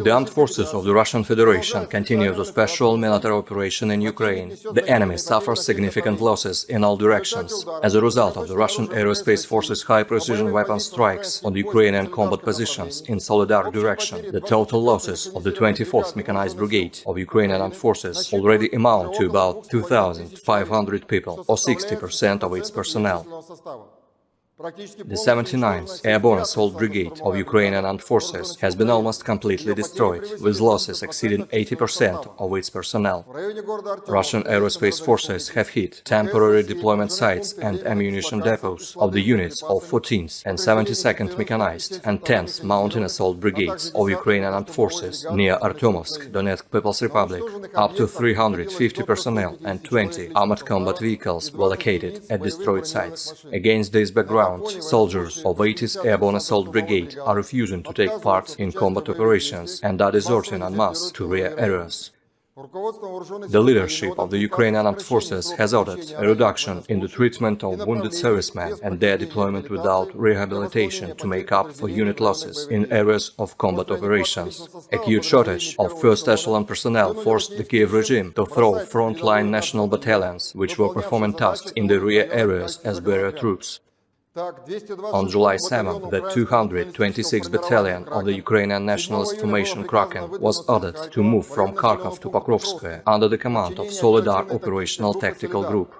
The armed forces of the Russian Federation continue the special military operation in Ukraine. The enemy suffers significant losses in all directions. As a result of the Russian Aerospace Forces high-precision weapon strikes on the Ukrainian combat positions in Soledar direction, the total losses of the 24th Mechanized Brigade of Ukrainian Armed Forces already amount to about 2,500 people, or 60% of its personnel. The 79th Airborne Assault Brigade of Ukrainian Armed Forces has been almost completely destroyed, with losses exceeding 80% of its personnel. Russian aerospace forces have hit temporary deployment sites and ammunition depots of the units of 14th and 72nd Mechanized and 10th Mountain Assault Brigades of Ukrainian Armed Forces near Artyomovsk, Donetsk People's Republic. Up to 350 personnel and 20 armored combat vehicles were located at destroyed sites. Against this background, soldiers of 80th Airborne Assault Brigade are refusing to take part in combat operations and are deserting en masse to rear areas. The leadership of the Ukrainian Armed Forces has ordered a reduction in the treatment of wounded servicemen and their deployment without rehabilitation to make up for unit losses in areas of combat operations. Acute shortage of first echelon personnel forced the Kiev regime to throw frontline national battalions, which were performing tasks in the rear areas, as barrier troops. On July 7, the 226th Battalion of the Ukrainian Nationalist Formation Kraken was ordered to move from Kharkov to Pokrovskoye under the command of Soledar Operational Tactical Group.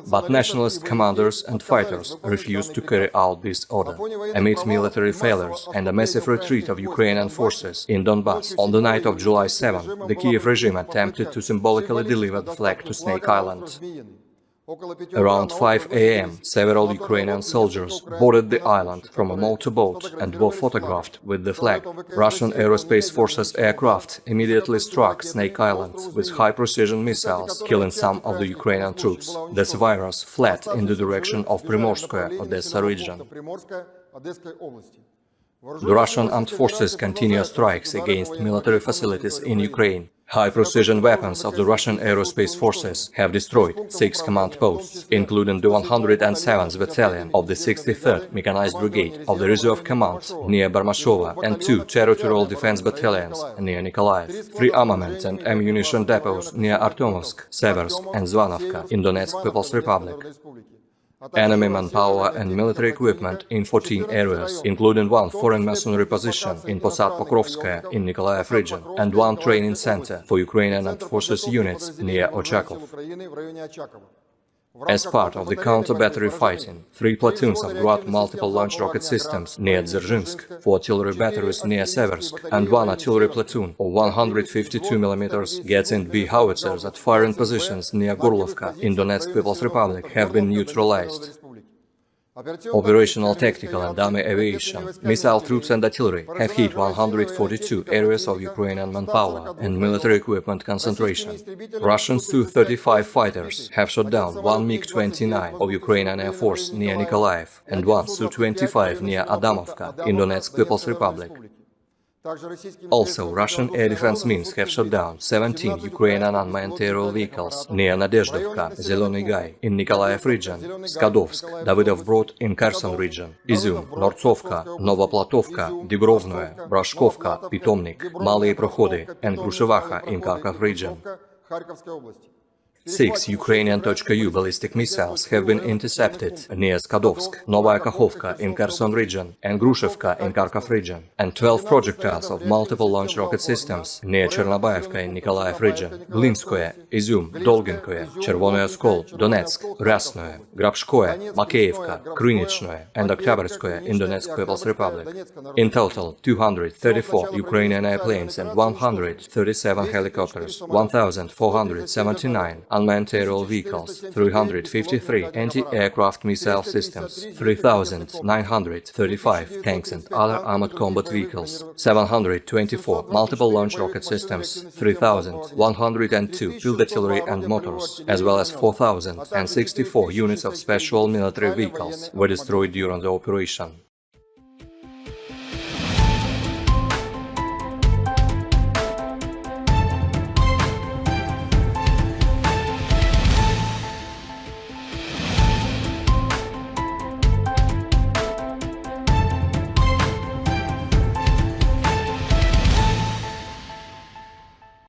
But nationalist commanders and fighters refused to carry out this order. Amid military failures and a massive retreat of Ukrainian forces in Donbass, on the night of July 7, the Kiev regime attempted to symbolically deliver the flag to Snake Island. Around 5 a.m., several Ukrainian soldiers boarded the island from a motorboat and were photographed with the flag. Russian Aerospace Forces aircraft immediately struck Snake Island with high-precision missiles, killing some of the Ukrainian troops. The survivors fled in the direction of Primorskoye, Odessa region. The Russian armed forces continue strikes against military facilities in Ukraine. High-precision weapons of the Russian Aerospace Forces have destroyed 6 command posts, including the 107th Battalion of the 63rd Mechanized Brigade of the Reserve Command near Barmashova and 2 Territorial Defense Battalions near Nikolaev, 3 armament and ammunition depots near Artyomovsk, Seversk and Zvanovka in Donetsk People's Republic. Enemy manpower and military equipment in 14 areas, including 1 foreign mercenary position in Posad Pokrovskaya in Nikolaev region and 1 training center for Ukrainian Armed Forces units near Ochakov. As part of the counter-battery fighting, 3 platoons of Grad multiple launch rocket systems near Dzerzhinsk, 4 artillery batteries near Seversk, and 1 artillery platoon of 152 mm Gatling-B howitzers at firing positions near Gorlovka in Donetsk People's Republic have been neutralized. Operational, tactical and army aviation, missile troops and artillery have hit 142 areas of Ukrainian manpower and military equipment concentration. Russian Su-35 fighters have shot down 1 MiG-29 of Ukrainian Air Force near Nikolaev and 1 Su-25 near Adamovka in Donetsk People's Republic. Also, Russian air defense means have shot down 17 Ukrainian unmanned aerial vehicles near Nadezhdovka, Zeleny Gai in Nikolaev region, Skadovsk, Davidov Brod in Kherson region, Izum, Nortsovka, Novoplatovka, Dibrovnoye, Brashkovka, Pitomnik, Malye Prokhody and Grushevacha in Kharkov region. 6 Ukrainian TOCHKA-U ballistic missiles have been intercepted near Skadovsk, Novaya Kakhovka in Kherson region and Grushevka in Kharkov region, and 12 projectiles of multiple launch rocket systems near Chernobyevka in Nikolaev region, Glinskoye, Izum, Dolginkoye, Chervonoye Oskol, Donetsk, Rasnoye, Grabshkoye, Makeivka, Krynichnoye and Oktyabrskoye in Donetsk People's Republic. In total, 234 Ukrainian airplanes and 137 helicopters, 1,479 unmanned aerial vehicles, 353 anti-aircraft missile systems, 3,935 tanks and other armored combat vehicles, 724 multiple launch rocket systems, 3,102 field artillery and motors, as well as 4,064 units of special military vehicles were destroyed during the operation.